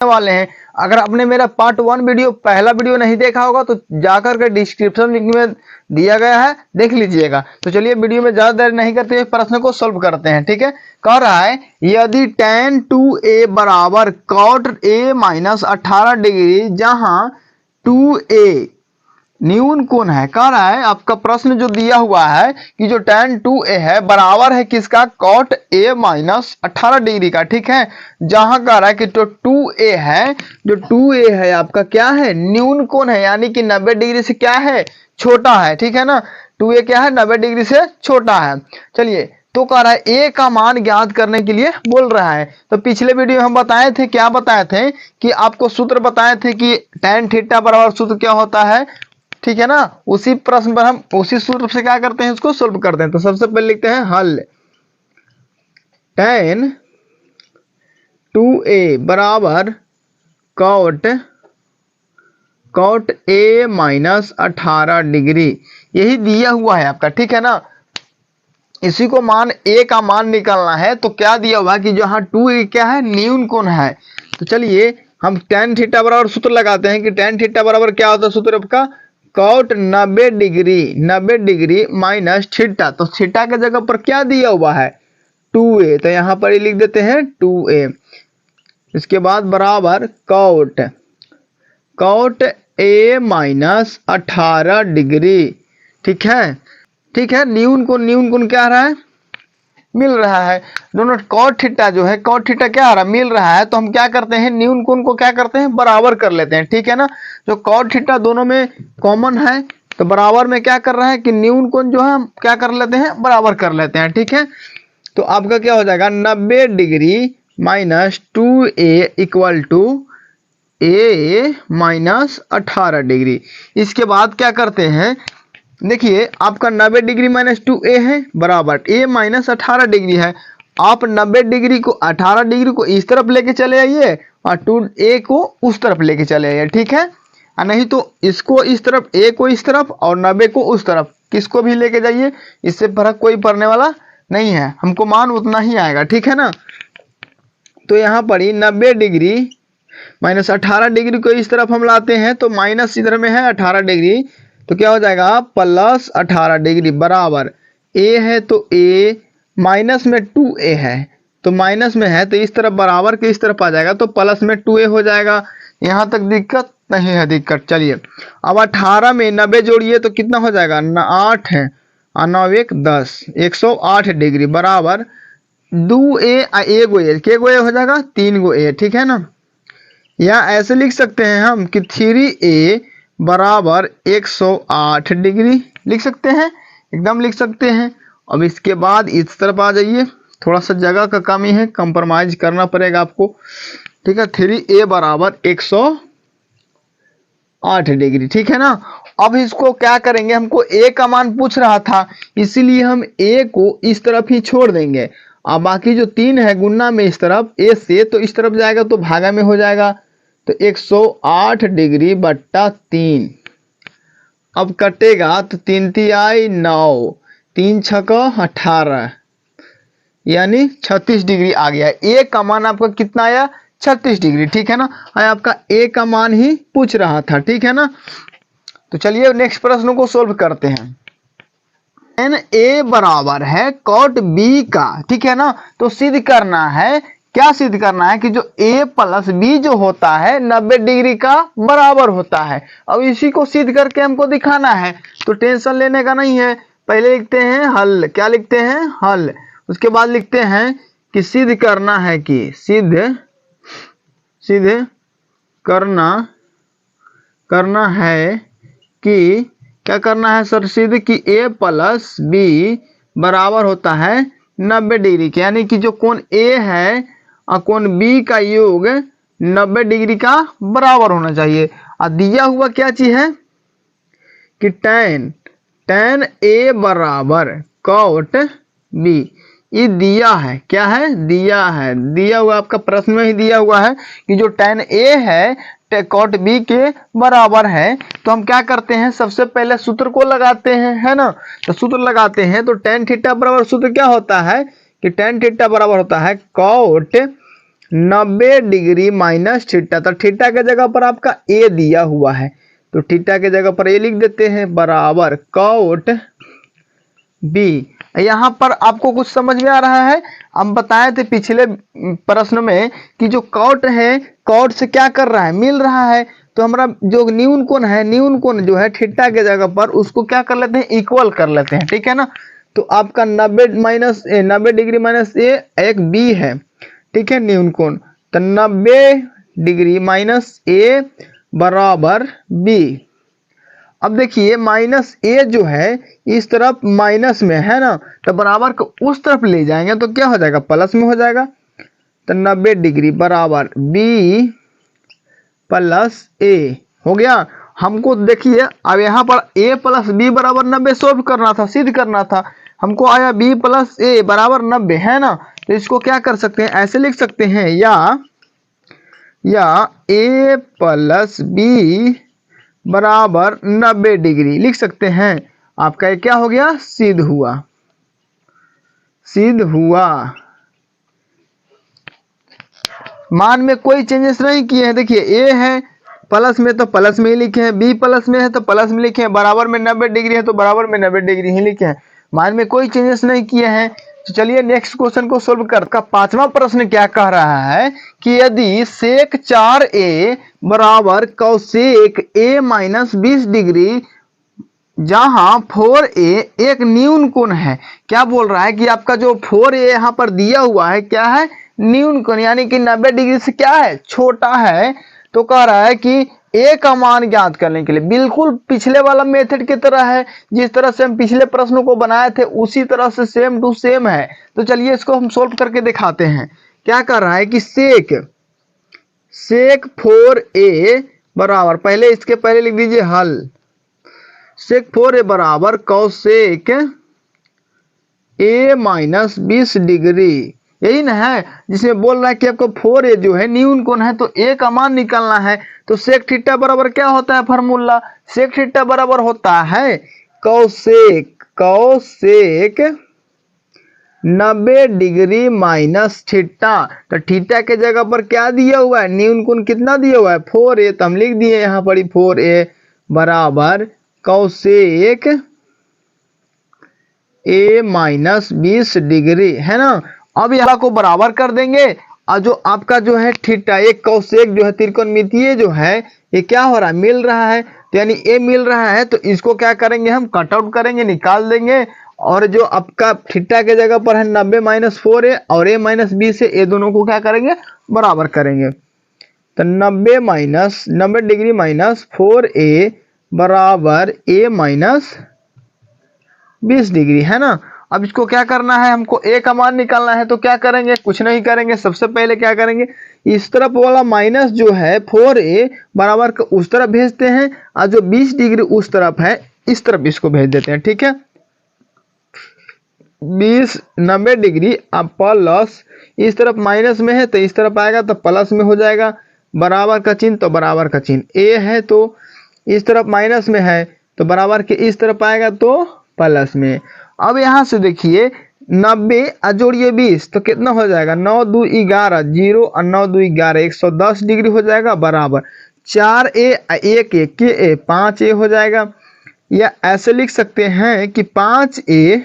वाले हैं। अगर आपने मेरा पार्ट 1 वीडियो पहला वीडियो नहीं देखा होगा तो जाकर के डिस्क्रिप्शन लिंक में दिया गया है, देख लीजिएगा। तो चलिए वीडियो में ज्यादा देर नहीं करते हुए प्रश्न को सॉल्व करते हैं। ठीक है, कह रहा है यदि tan 2a बराबर cot a माइनस 18 डिग्री जहां 2a न्यून कोण है। कह रहा है आपका प्रश्न जो दिया हुआ है कि जो tan 2a है बराबर है किसका, cot a माइनस 18 डिग्री का। ठीक है, जहां कह रहा है कि जो 2a है, जो 2a है आपका क्या है, न्यून कोण है, यानी कि 90 डिग्री से क्या है, छोटा है। ठीक है ना, 2a क्या है, 90 डिग्री से छोटा है। चलिए, तो कह रहा है a का मान ज्ञात करने के लिए बोल रहा है। तो पिछले वीडियो में हम बताए थे, क्या बताए थे कि आपको सूत्र बताए थे कि tan थीटा बराबर सूत्र क्या होता है। ठीक है ना, उसी प्रश्न पर हम उसी सूत्र से क्या करते हैं, उसको सोल्व करते हैं। तो सबसे पहले लिखते हैं हल, tan 2a बराबर cot a माइनस 18 डिग्री, यही दिया हुआ है आपका। ठीक है ना, इसी को मान a का मान निकालना है। तो क्या दिया हुआ है कि जहां 2a क्या है, न्यून कोण है। तो चलिए हम tan थीटा बराबर सूत्र लगाते हैं कि tan थीटा बराबर क्या होता है सूत्र आपका, cot 90 डिग्री माइनस थीटा। तो थीटा के जगह पर क्या दिया हुआ है, 2a, तो यहाँ पर ही लिख देते हैं 2a। इसके बाद बराबर cot a माइनस 18 डिग्री। ठीक है, न्यून कोण क्या आ रहा है, मिल रहा है। दोनों cot थीटा जो है, cot थीटा क्या आ रहा है, मिल रहा है। तो हम क्या करते हैं, न्यून कोण को क्या करते हैं, बराबर कर लेते हैं। ठीक है ना, जो cot थीटा दोनों में कॉमन है तो बराबर में क्या कर रहा है कि न्यून कोण जो है हम क्या कर लेते हैं, बराबर कर लेते हैं। ठीक है, तो आपका क्या हो जाएगा, 90 degree minus 2a equal to a minus 18 degree. इसके बाद क्या करते हैं, देखिए आपका 90 डिग्री माइनस 2a है बराबर a माइनस 18 डिग्री है। आप 90 डिग्री को 18 डिग्री को इस तरफ लेके चले आइए और 2a को उस तरफ लेके चले आइए। ठीक है, और नहीं तो इसको इस तरफ, a को इस तरफ और 90 को उस तरफ, किसको भी लेके जाइए, इससे फर्क कोई पड़ने वाला नहीं है, हमको मान उतना ही आएगा। ठीक है ना, तो यहाँ पर ही 90 डिग्री माइनस 18 डिग्री को इस तरफ हम लाते हैं तो माइनस इधर में है 18 डिग्री, तो क्या हो जाएगा प्लस 18 डिग्री बराबर a है तो a, माइनस में 2a है तो माइनस में है तो इस तरफ बराबर के इस तरफ आ जाएगा तो प्लस में 2a हो जाएगा। यहाँ तक दिक्कत नहीं है दिक्कत। चलिए अब 18 में 90 जोड़िए तो कितना हो जाएगा, 8 है और 9 1 10, 108 डिग्री बराबर 2a a गो a, के गो a हो जाएगा, 3 गो a। ठीक है ना, या ऐसे लिख सकते हैं हम कि 3a बराबर 108 डिग्री लिख सकते हैं, एकदम लिख सकते हैं। अब इसके बाद इस तरफ आ जाइए, थोड़ा सा जगह का कमी है, कंप्रोमाइज करना पड़ेगा आपको। ठीक है, 3a बराबर 108 डिग्री। ठीक है ना, अब इसको क्या करेंगे, हमको a का मान पूछ रहा था इसीलिए हम a को इस तरफ ही छोड़ देंगे और बाकी जो 3 है गुना में इस तरफ a से, तो इस तरफ जाएगा तो भागा में हो जाएगा तो 108 डिग्री बट्टा 3। अब कटेगा तो 3 3 आई 9, 3 6 18, यानी 36 डिग्री आ गया। a का मान आपका कितना आया, 36 डिग्री। ठीक है ना, आपका a का मान ही पूछ रहा था। ठीक है ना, तो चलिए नेक्स्ट प्रश्न को सोल्व करते हैं। tan a बराबर है cot b का। ठीक है ना, तो सिद्ध करना है, क्या सिद्ध करना है कि जो a प्लस b जो होता है 90 डिग्री का बराबर होता है। अब इसी को सिद्ध करके हमको दिखाना है, तो टेंशन लेने का नहीं है। पहले लिखते हैं हल, क्या लिखते हैं, हल। उसके बाद लिखते हैं कि सिद्ध करना है कि सिद्ध करना है कि क्या करना है सर, सिद्ध कि a प्लस b बराबर होता है 90 डिग्री के, यानी कि जो कोण a है और कोण b का योग 90 डिग्री का बराबर होना चाहिए। और दिया हुआ क्या चीज है कि tan a बराबर cot b, ये दिया है, क्या है, दिया हुआ आपका प्रश्न में ही दिया हुआ है कि जो tan a है cot b के बराबर है। तो हम क्या करते हैं, सबसे पहले सूत्र को लगाते हैं, है ना। तो सूत्र लगाते हैं तो tan थीटा बराबर सूत्र क्या होता है कि tan थीटा बराबर होता है cot 90 डिग्री माइनस थीटा। तो थीटा के जगह पर आपका ए दिया हुआ है, तो थीटा के जगह पर ए लिख देते हैं बराबर कॉट बी। यहाँ पर आपको कुछ समझ में आ रहा है? हम बताए थे पिछले प्रश्न में कि जो कॉट है, कॉट से क्या कर रहा है, मिल रहा है। तो हमारा जो न्यून कोण है, न्यून कोण जो है थीटा के जगह पर उसको क्या कर लेते हैं, इक्वल कर लेते हैं, ठीक है ना। तो आपका 90 डिग्री माइनस ए एक बी है, ठीक है, न्यून कोण। तो 90 डिग्री माइनस ए बराबर बी। अब देखिए माइनस ए जो है इस तरफ माइनस में है ना, तो बराबर को उस तरफ ले जाएंगे तो क्या हो जाएगा, प्लस में हो जाएगा। तो 90 डिग्री बराबर बी प्लस ए हो गया। हमको देखिए अब यहाँ पर a प्लस बी बराबर 90 सोल्व करना था, सिद्ध करना था। हमको आया b प्लस ए बराबर 90 है ना। तो इसको क्या कर सकते हैं, ऐसे लिख सकते हैं, या a प्लस बी बराबर 90 डिग्री लिख सकते हैं। आपका ये क्या हो गया, सिद्ध हुआ, सिद्ध हुआ। मान में कोई चेंजेस नहीं किए हैं। देखिए ए है प्लस में तो प्लस में ही लिखे हैं, बी प्लस में है तो प्लस में लिखे हैं, बराबर में 90 डिग्री है तो बराबर में 90 डिग्री ही लिखे हैं। मान में कोई चेंजेस नहीं किए हैं। तो चलिए नेक्स्ट क्वेश्चन को सोल्व करता। पांचवा प्रश्न क्या कह रहा है कि यदि सेक 4a बराबर कौसेक a माइनस 20 डिग्री जहां 4a एक न्यून कोण है। क्या बोल रहा है कि आपका जो 4a यहाँ पर दिया हुआ है क्या है, न्यून कोण, यानी कि 90 डिग्री से क्या है, छोटा है। तो कह रहा है कि a का मान ज्ञात करने के लिए बिल्कुल पिछले वाला मेथड की तरह है, जिस तरह से हम पिछले प्रश्नों को बनाए थे उसी तरह से सेम टू सेम है। तो चलिए इसको हम सोल्व करके दिखाते हैं। क्या कर रहा है कि सेक 4a बराबर, पहले इसके पहले लिख दीजिए हल, सेक 4a बराबर कौसेक a माइनस 20 डिग्री, यही ना है जिसमें बोल रहा है कि आपको 4a जो है न्यून कोण है तो a का मान निकालना है। तो सेक थीटा बराबर क्या होता है फार्मूला, सेक थीटा बराबर होता है कौसेक 90 डिग्री माइनस थीटा। तो थीटा के जगह पर क्या दिया हुआ है, न्यून कोण कितना दिया हुआ है, 4a। तो हम लिख दिए यहाँ पर 4a बराबर कौसेक a माइनस 20 डिग्री, है ना। अब यहाँ को बराबर कर देंगे और जो आपका जो है थीटा, एक कौसेक जो है त्रिकोणमितीय जो है ये क्या हो रहा है, मिल रहा है। तो यानी a मिल रहा है तो इसको क्या करेंगे, हम कट आउट करेंगे, निकाल देंगे। और जो आपका थीटा के जगह पर है 90 माइनस 4a और a माइनस 20 है, ये दोनों को क्या करेंगे, बराबर करेंगे। तो 90 डिग्री माइनस 4a बराबर a माइनस 20 डिग्री, है ना। अब इसको क्या करना है, हमको a का मान निकालना है। तो क्या करेंगे, कुछ नहीं करेंगे, सबसे पहले क्या करेंगे, इस तरफ वाला माइनस जो है 4a बराबर का उस तरफ भेजते हैं और जो 20 डिग्री उस तरफ है इस तरफ इसको भेज देते हैं, ठीक है। 90 डिग्री अब प्लस, इस तरफ माइनस में है तो इस तरफ आएगा तो प्लस में हो जाएगा, बराबर का चिन्ह तो बराबर का चिन्ह, a है तो इस तरफ माइनस में है तो बराबर के इस तरफ आएगा तो प्लस में। अब यहाँ से देखिए 90 जोड़िए 20 तो कितना हो जाएगा, 9 2 11 0 और 9 2 11 110 डिग्री हो जाएगा, बराबर 4a 1 के a 5a हो जाएगा। या ऐसे लिख सकते हैं कि 5a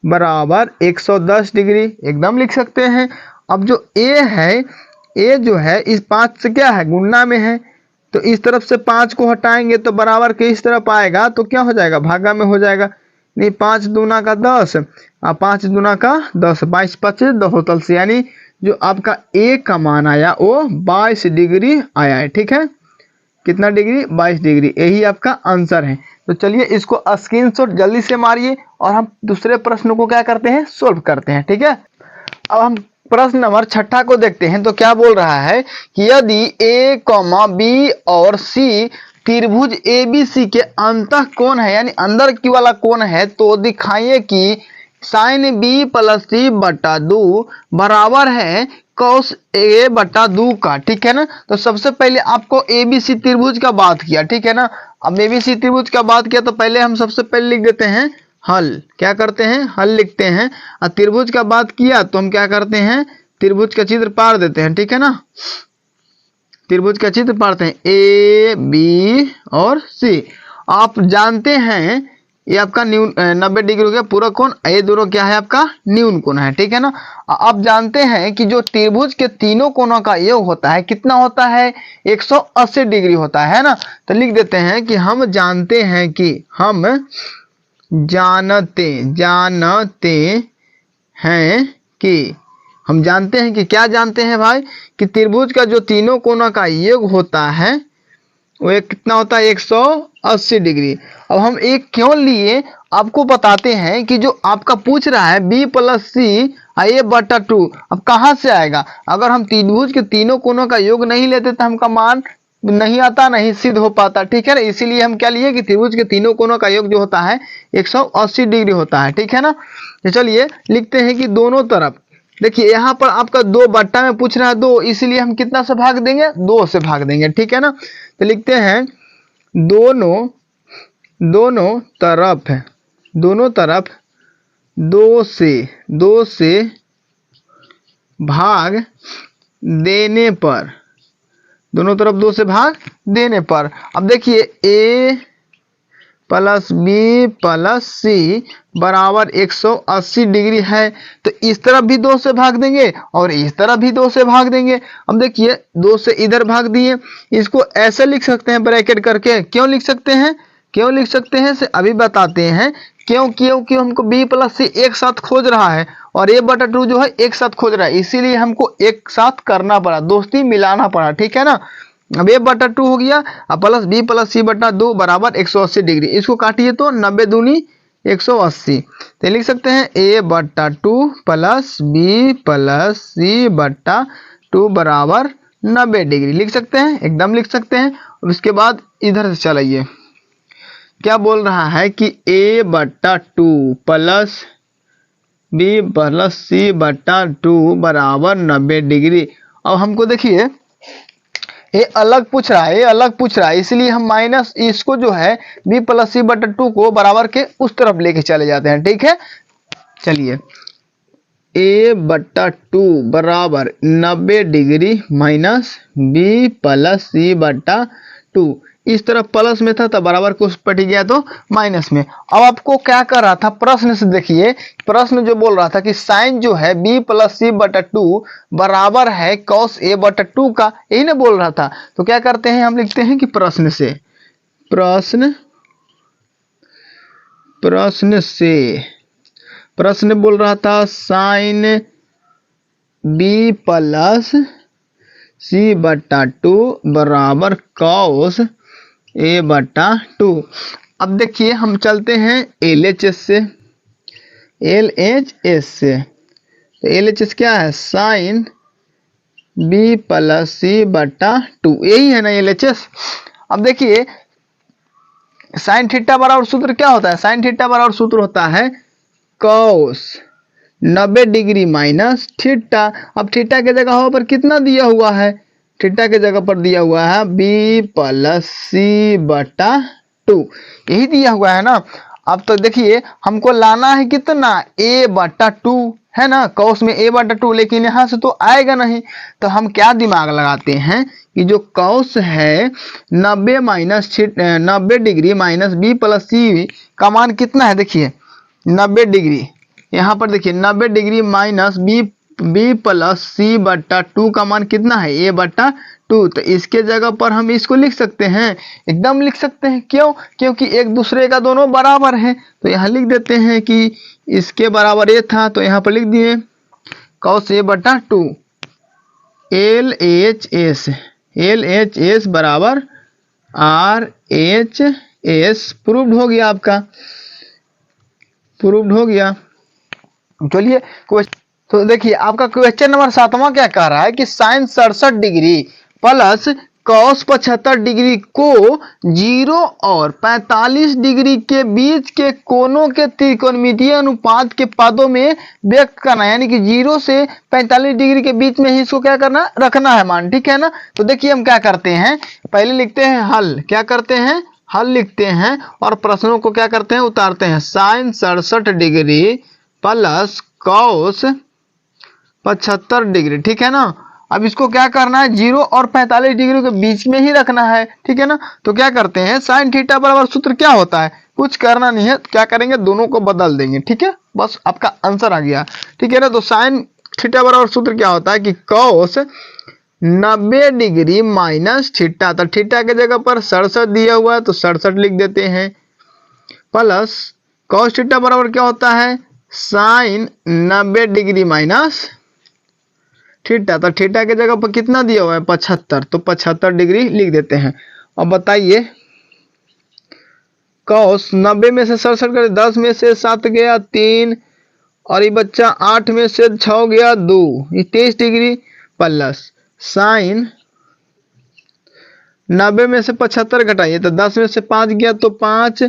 बराबर 110 डिग्री, एकदम लिख सकते हैं। अब जो a है, a जो है इस 5 से क्या है, गुणा में है। तो इस तरफ से 5 को हटाएंगे तो बराबर के इस तरफ आएगा तो क्या हो जाएगा, भागा में हो जाएगा। नहीं 5 दूना का 10 और 5 दूना का 10, 22 25 2 तल से, यानी जो आपका a का मान आया वो 22 डिग्री आया है, ठीक है। कितना डिग्री, 22 डिग्री, यही आपका आंसर है। तो चलिए इसको स्क्रीनशॉट जल्दी से मारिए और हम दूसरे प्रश्न को क्या करते हैं, सोल्व करते हैं, ठीक है। अब हम प्रश्न नंबर 6 को देखते हैं। तो क्या बोल रहा है कि यदि a, b और c त्रिभुज ABC के अंतः कोण है, यानी अंदर की वाला कोण है, तो दिखाइए कि साइन b प्लस c बटा 2 बराबर है cos a बटा 2 का, ठीक है ना। तो सबसे पहले आपको ABC त्रिभुज का बात किया, ठीक है ना। अब ABC त्रिभुज का बात किया तो पहले हम सबसे पहले लिख देते हैं हल, क्या करते हैं, हल लिखते हैं। और त्रिभुज का बात किया तो हम क्या करते हैं, त्रिभुज का चित्र पाड़ देते हैं, ठीक है ना। त्रिभुज का चित्र पाड़ते हैं ए बी और सी। आप जानते हैं ये आपका न्यून 90 डिग्री हो गया पूरा कोण, ये दोनों क्या है आपका न्यून कोण है, ठीक है ना। आप जानते हैं कि जो त्रिभुज के तीनों कोणों का योग होता है कितना होता है 180 डिग्री होता है ना। तो लिख देते हैं कि हम जानते हैं कि हम जानते हैं कि क्या जानते हैं भाई कि त्रिभुज का जो तीनों कोणों का योग होता है वो एक कितना होता है 180 डिग्री। अब हम एक क्यों लिए आपको बताते हैं कि जो आपका पूछ रहा है b प्लस सी a बटा 2 अब कहाँ से आएगा। अगर हम त्रिभुज के तीनों कोणों का योग नहीं लेते तो हमका मान नहीं आता, नहीं सिद्ध हो पाता, ठीक है ना। इसीलिए हम क्या लिए कि त्रिभुज के तीनों कोणों का योग जो होता है 180 डिग्री होता है, ठीक है ना। तो चलिए लिखते हैं कि दोनों तरफ देखिए यहाँ पर आपका 2 बट्टा में पूछ रहा है 2, इसीलिए हम कितना से भाग देंगे 2 से भाग देंगे, ठीक है ना। तो लिखते हैं दोनों तरफ 2 से भाग देने पर, दोनों तरफ 2 से भाग देने पर अब देखिए a प्लस बी प्लस सी बराबर 180 डिग्री है, तो इस तरफ भी 2 से भाग देंगे और इस तरफ भी 2 से भाग देंगे। अब देखिए 2 से इधर भाग दिए, इसको ऐसे लिख सकते हैं ब्रैकेट करके। क्यों लिख सकते हैं से अभी बताते हैं। क्योंकि हमको b प्लस सी एक साथ खोज रहा है और a बटा 2 जो है एक साथ खोज रहा है, इसीलिए हमको एक साथ करना पड़ा, दोस्ती मिलाना पड़ा, ठीक है ना। अब a बटा 2 हो गया अब प्लस b प्लस सी बटा 2 बराबर 180 डिग्री। इसको काटिए तो 90 दूनी 180, तो लिख सकते हैं a बटा 2 प्लस b प्लस सी बटा 2 बराबर 90 डिग्री। लिख सकते हैं, एकदम लिख सकते हैं। और उसके बाद इधर से चलाइए, क्या बोल रहा है कि a बटा 2 प्लस b प्लस सी बटा 2 बराबर 90 डिग्री। अब हमको देखिए ये अलग पूछ रहा है, इसलिए हम माइनस इसको जो है b प्लस सी बटा 2 को बराबर के उस तरफ लेके चले जाते हैं, ठीक है। चलिए a बटा 2 बराबर 90 डिग्री माइनस b प्लस सी बटा 2, इस तरफ प्लस में था तो बराबर को पट गया तो माइनस में। अब आपको क्या कर रहा था प्रश्न से, देखिए प्रश्न जो बोल रहा था कि साइन जो है b प्लस सी बटा 2 बराबर है cos a बटा 2 का, यही ना बोल रहा था। तो क्या करते हैं हम लिखते हैं कि प्रश्न बोल रहा था साइन b प्लस सी बटा 2 बराबर cos a बटा 2। अब देखिए हम चलते हैं LHS से, तो LHS क्या है साइन b प्लस सी बटा 2, यही है ना LHS। अब देखिए साइन थीटा बराबर सूत्र क्या होता है, साइन थीटा बराबर सूत्र होता है cos 90 डिग्री माइनस थीटा। अब थीटा के जगह पर कितना दिया हुआ है, थीटा के जगह पर दिया हुआ है b प्लस सी बटा 2, यही दिया हुआ है ना। अब तो देखिए हमको लाना है कितना a बटा 2 है ना, कौस में a बटा 2, लेकिन यहाँ से तो आएगा नहीं। तो हम क्या दिमाग लगाते हैं कि जो कौस है 90 डिग्री माइनस b प्लस सी का मान कितना है, देखिए 90 डिग्री, यहाँ पर देखिए 90 डिग्री माइनस b प्लस सी बटा 2 का मान कितना है a बटा 2। तो इसके जगह पर हम इसको लिख सकते हैं, एकदम लिख सकते हैं। क्यों, क्योंकि एक दूसरे का दोनों बराबर है। तो यहाँ लिख देते हैं कि इसके बराबर a था, तो यहाँ पर लिख दिए cos a बटा 2 LHS बराबर RHS। प्रूव्ड हो गया, आपका प्रूव्ड हो गया। चलिए तो देखिए आपका क्वेश्चन नंबर 7वां क्या कह रहा है कि sine 67 degree plus cos 75 degree को 0 और 45 डिग्री के बीच के कोणों के त्रिकोणमितीय अनुपात के पदों में व्यक्त करना है, यानी कि 0 से 45 डिग्री के बीच में ही इसको क्या करना रखना है मान, ठीक है ना। तो देखिए हम क्या करते हैं, पहले लिखते हैं हल, क्या करते हैं हल लिखते हैं और प्रश्नों को क्या करते हैं उतारते हैं। Sine 67 degree plus cos 75 degree, ठीक है ना। अब इसको क्या करना है, 0 और 45 डिग्री के बीच में ही रखना है, ठीक है ना। तो क्या करते हैं, साइन थीटा बराबर सूत्र क्या होता है, कुछ करना नहीं है, क्या करेंगे, दोनों को बदल देंगे, ठीक है, बस आपका आंसर आ गया, ठीक है ना। तो साइन थीटा बराबर सूत्र क्या होता है कि कॉस 90 डिग्री माइनस थीटा, तो थीटा के जगह पर 67 दिया हुआ है तो 67 लिख देते हैं, प्लस कॉस थीटा बराबर क्या होता है, साइन 90 डिग्री माइनस थीटा, तो थीटा के जगह पर कितना दिया हुआ है 75, तो 75 डिग्री लिख देते हैं। अब बताइए, कॉस 90 में से 67 कर, 10 में से 7 गया 3, और ये बच्चा 8 में से 6 गया 2, ये 23 डिग्री, प्लस साइन 90 में से 75 घटाइए तो 10 में से 5 गया तो 5,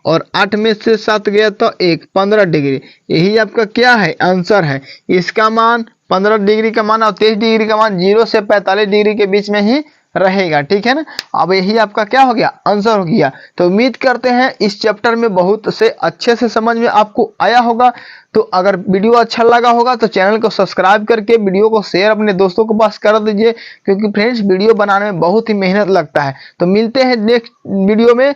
और 8 में से 7 गया तो 1, 15 डिग्री। यही आपका क्या है, आंसर है। इसका मान 15 डिग्री का मान और 23 डिग्री का मान 0 से 45 डिग्री के बीच में ही रहेगा, ठीक है ना। अब यही आपका क्या हो गया, आंसर हो गया। तो उम्मीद करते हैं इस चैप्टर में बहुत से अच्छे से समझ में आपको आया होगा। तो अगर वीडियो अच्छा लगा होगा तो चैनल को सब्सक्राइब करके वीडियो को शेयर अपने दोस्तों के पास कर दीजिए, क्योंकि फ्रेंड्स वीडियो बनाने में बहुत ही मेहनत लगता है। तो मिलते हैं नेक्स्ट वीडियो में।